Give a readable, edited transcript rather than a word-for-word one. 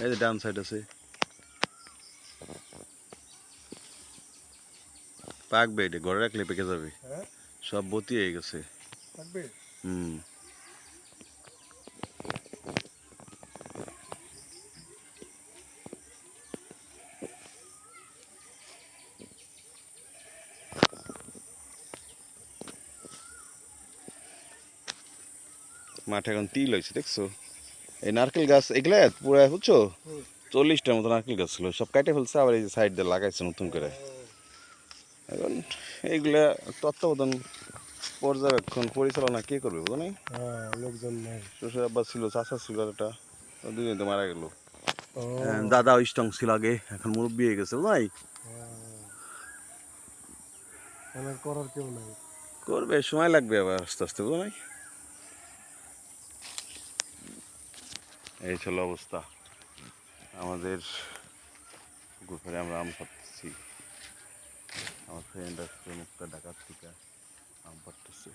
এই যে ডান সাইড আছে, পাকবে, এটা ঘরে রাখলে পেকে যাবে। হ্যাঁ সব বতি হয়ে গেছে। থাকবে। হুম। মাঠে এখন তিল হয়েছে দেখছো, এই নারকেল গাছ এগুলা পুরা বুঝছো, 40টার মতো নারকেল গাছ ছিল, সব কাটে ফেলছে, আবার এই যে সাইড দিয়ে লাগাইছে নতুন করে। এখন এইগুলা তত্ত্বাবধান পর্যবেক্ষণ পরিচালনা কে করবে বুঝো নাই। হ্যাঁ লোকজন নাই। শ্বশুর আব্বা ছিল, চাচা ছিল, একটা দুজন তো মারা গেল। ও দাদা স্ট্রং ছিল আগে, এখন মুরব্বী হয়ে গেছে বুঝো নাই। আমার করার কেউ নাই। করবে, সময় লাগবে আবার আস্তে আস্তে বুঝো নাই। এই ছিল অবস্থা আমাদের পুকুর পাড়ে, আমরা আম পাড়তেছি। আমার ফ্রেন্ড আসছে মুক্তা ঢাকার থেকে, আম পাড়তেছে।